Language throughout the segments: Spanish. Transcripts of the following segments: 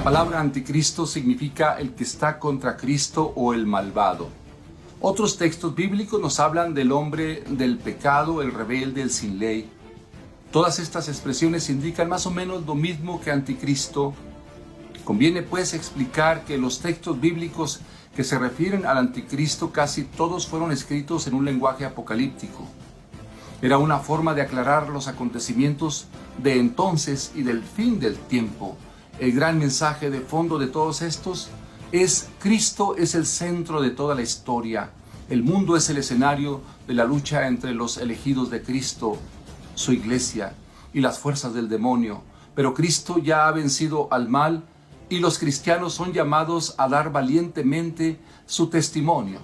palabra anticristo significa el que está contra Cristo o el malvado. Otros textos bíblicos nos hablan del hombre del pecado, el rebelde, el sin ley. Todas estas expresiones indican más o menos lo mismo que anticristo. Conviene pues explicar que los textos bíblicos que se refieren al anticristo casi todos fueron escritos en un lenguaje apocalíptico. Era una forma de aclarar los acontecimientos de entonces y del fin del tiempo. El gran mensaje de fondo de todos estos es: Cristo es el centro de toda la historia. El mundo es el escenario de la lucha entre los elegidos de Cristo, su iglesia, y las fuerzas del demonio. Pero Cristo ya ha vencido al mal y los cristianos son llamados a dar valientemente su testimonio.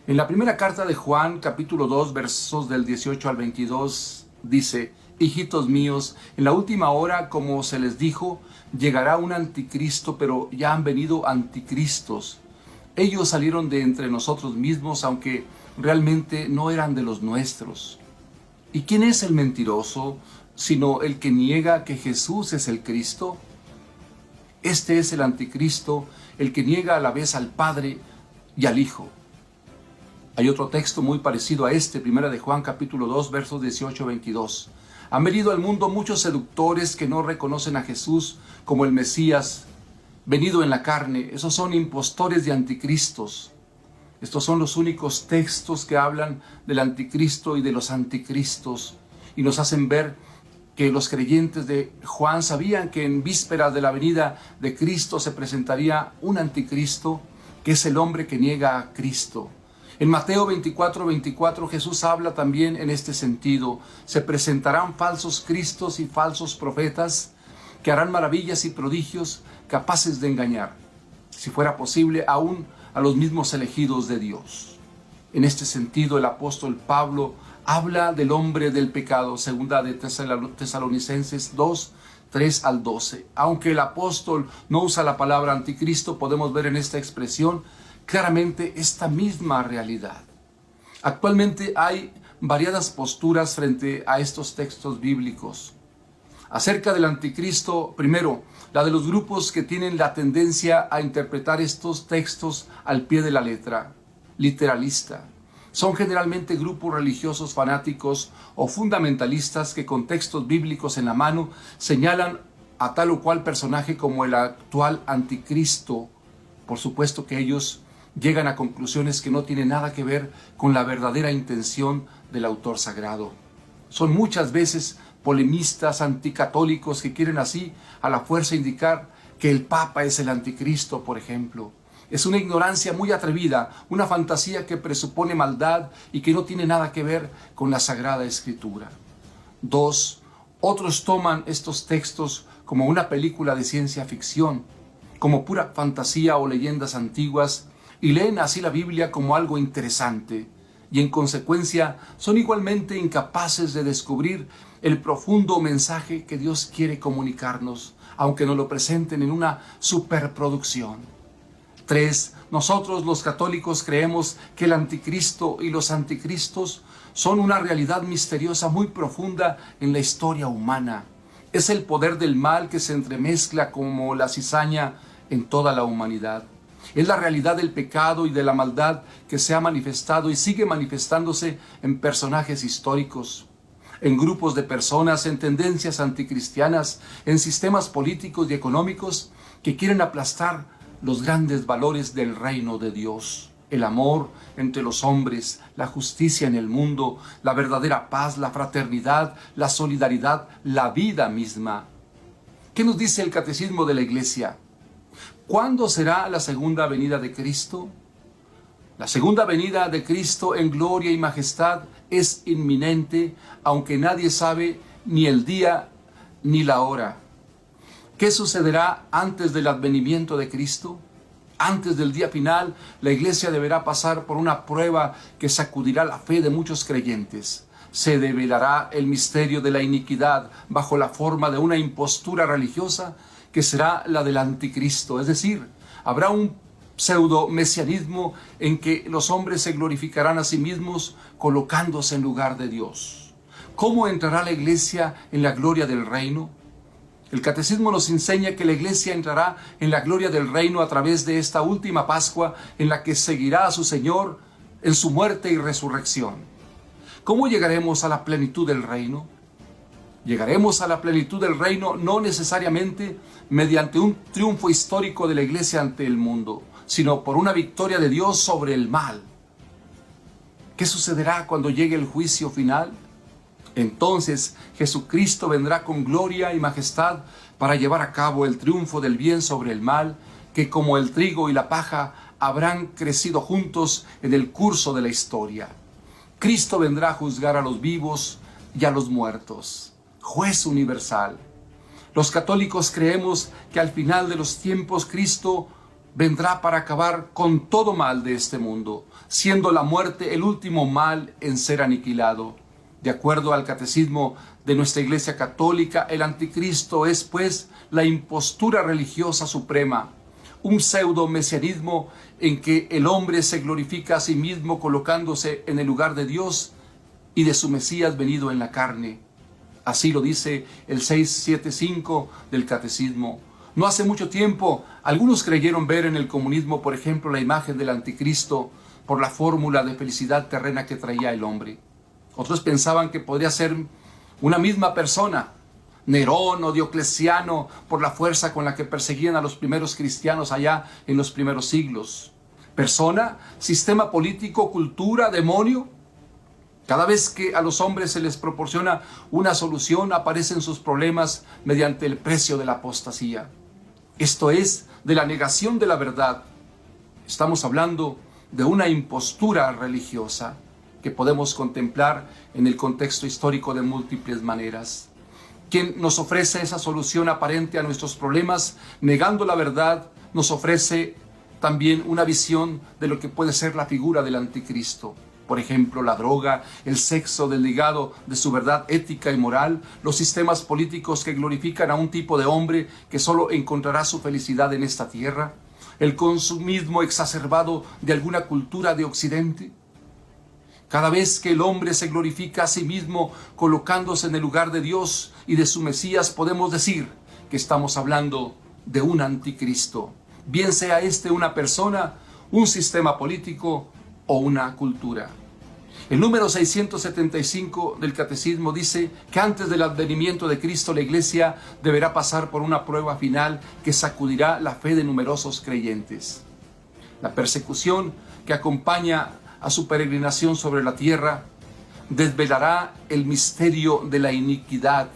En la primera carta de Juan, capítulo 2, versos del 18 al 22, dice: Hijitos míos, en la última hora, como se les dijo, llegará un anticristo, pero ya han venido anticristos. Ellos salieron de entre nosotros mismos, aunque realmente no eran de los nuestros. ¿Y quién es el mentiroso, sino el que niega que Jesús es el Cristo? Este es el anticristo, el que niega a la vez al Padre y al Hijo. Hay otro texto muy parecido a este, primera de Juan, capítulo 2, versos 18 a 22. Han venido al mundo muchos seductores que no reconocen a Jesús como el Mesías venido en la carne. Esos son impostores de anticristos. Estos son los únicos textos que hablan del anticristo y de los anticristos y nos hacen ver que los creyentes de Juan sabían que en vísperas de la venida de Cristo se presentaría un anticristo, que es el hombre que niega a Cristo. En Mateo 24:24 Jesús habla también en este sentido: se presentarán falsos cristos y falsos profetas que harán maravillas y prodigios capaces de engañar, si fuera posible, aún a los mismos elegidos de Dios. En este sentido, el apóstol Pablo habla del hombre del pecado, segunda de Tesalonicenses 2, 3 al 12. Aunque el apóstol no usa la palabra anticristo, podemos ver en esta expresión claramente esta misma realidad. Actualmente hay variadas posturas frente a estos textos bíblicos. Acerca del anticristo, primero, la de los grupos que tienen la tendencia a interpretar estos textos al pie de la letra, literalista. Son generalmente grupos religiosos fanáticos o fundamentalistas que con textos bíblicos en la mano señalan a tal o cual personaje como el actual anticristo. Por supuesto que ellos llegan a conclusiones que no tienen nada que ver con la verdadera intención del autor sagrado. Son muchas veces polemistas anticatólicos que quieren así a la fuerza indicar que el Papa es el anticristo, por ejemplo. Es una ignorancia muy atrevida, una fantasía que presupone maldad y que no tiene nada que ver con la Sagrada Escritura. 2. Otros toman estos textos como una película de ciencia ficción, como pura fantasía o leyendas antiguas, y leen así la Biblia como algo interesante, y en consecuencia son igualmente incapaces de descubrir el profundo mensaje que Dios quiere comunicarnos, aunque nos lo presenten en una superproducción. 3. Nosotros los católicos creemos que el anticristo y los anticristos son una realidad misteriosa muy profunda en la historia humana. Es el poder del mal que se entremezcla como la cizaña en toda la humanidad. Es la realidad del pecado y de la maldad que se ha manifestado y sigue manifestándose en personajes históricos, en grupos de personas, en tendencias anticristianas, en sistemas políticos y económicos que quieren aplastar los grandes valores del reino de Dios: el amor entre los hombres, la justicia en el mundo, la verdadera paz, la fraternidad, la solidaridad, la vida misma. ¿Qué nos dice el Catecismo de la Iglesia? ¿Cuándo será la segunda venida de Cristo? La segunda venida de Cristo en gloria y majestad es inminente, aunque nadie sabe ni el día ni la hora. ¿Qué sucederá antes del advenimiento de Cristo? Antes del día final, la Iglesia deberá pasar por una prueba que sacudirá la fe de muchos creyentes. Se develará el misterio de la iniquidad bajo la forma de una impostura religiosa que será la del anticristo. Es decir, habrá un pseudo-mesianismo en que los hombres se glorificarán a sí mismos colocándose en lugar de Dios. ¿Cómo entrará la Iglesia en la gloria del reino? El catecismo nos enseña que la Iglesia entrará en la gloria del reino a través de esta última Pascua en la que seguirá a su Señor en su muerte y resurrección. ¿Cómo llegaremos a la plenitud del reino? Llegaremos a la plenitud del reino no necesariamente mediante un triunfo histórico de la Iglesia ante el mundo, sino por una victoria de Dios sobre el mal. ¿Qué sucederá cuando llegue el juicio final? Entonces Jesucristo vendrá con gloria y majestad para llevar a cabo el triunfo del bien sobre el mal, que como el trigo y la paja habrán crecido juntos en el curso de la historia. Cristo vendrá a juzgar a los vivos y a los muertos, juez universal. Los católicos creemos que al final de los tiempos Cristo vendrá para acabar con todo mal de este mundo, siendo la muerte el último mal en ser aniquilado. De acuerdo al catecismo de nuestra Iglesia Católica, el anticristo es, pues, la impostura religiosa suprema, un pseudo-mesianismo en que el hombre se glorifica a sí mismo colocándose en el lugar de Dios y de su Mesías venido en la carne. Así lo dice el 675 del catecismo. No hace mucho tiempo, algunos creyeron ver en el comunismo, por ejemplo, la imagen del anticristo por la fórmula de felicidad terrena que traía el hombre. Otros pensaban que podría ser una misma persona, Nerón o Diocleciano, por la fuerza con la que perseguían a los primeros cristianos allá en los primeros siglos. Persona, sistema político, cultura, demonio. Cada vez que a los hombres se les proporciona una solución, aparecen sus problemas mediante el precio de la apostasía. Esto es, de la negación de la verdad. Estamos hablando de una impostura religiosa que podemos contemplar en el contexto histórico de múltiples maneras. Quien nos ofrece esa solución aparente a nuestros problemas, negando la verdad, nos ofrece también una visión de lo que puede ser la figura del anticristo. Por ejemplo, la droga, el sexo desligado de su verdad ética y moral, los sistemas políticos que glorifican a un tipo de hombre que solo encontrará su felicidad en esta tierra, el consumismo exacerbado de alguna cultura de Occidente. Cada vez que el hombre se glorifica a sí mismo colocándose en el lugar de Dios y de su Mesías, podemos decir que estamos hablando de un anticristo, bien sea este una persona, un sistema político o una cultura. El número 675 del Catecismo dice que antes del advenimiento de Cristo la Iglesia deberá pasar por una prueba final que sacudirá la fe de numerosos creyentes. La persecución que acompaña a su peregrinación sobre la tierra desvelará el misterio de la iniquidad,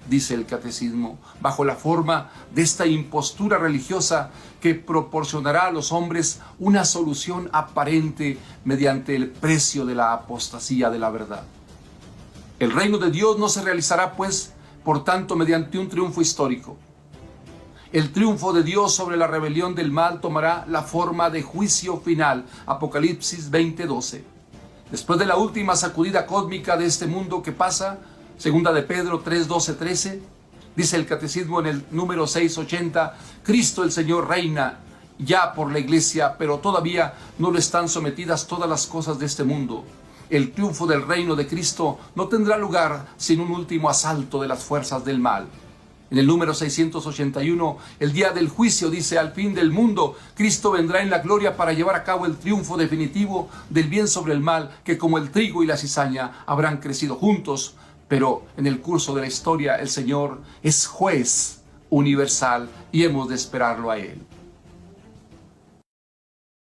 dice el Catecismo, bajo la forma de esta impostura religiosa que proporcionará a los hombres una solución aparente mediante el precio de la apostasía de la verdad. El reino de Dios no se realizará, pues, por tanto, mediante un triunfo histórico. El triunfo de Dios sobre la rebelión del mal tomará la forma de juicio final, Apocalipsis 20:12. Después de la última sacudida cósmica de este mundo que pasa, segunda de Pedro 3:12-13, dice el Catecismo en el número 680, Cristo el Señor reina ya por la Iglesia, pero todavía no lo están sometidas todas las cosas de este mundo. El triunfo del reino de Cristo no tendrá lugar sin un último asalto de las fuerzas del mal. En el número 681, el día del juicio dice, al fin del mundo, Cristo vendrá en la gloria para llevar a cabo el triunfo definitivo del bien sobre el mal, que como el trigo y la cizaña habrán crecido juntos, pero en el curso de la historia el Señor es juez universal y hemos de esperarlo a Él.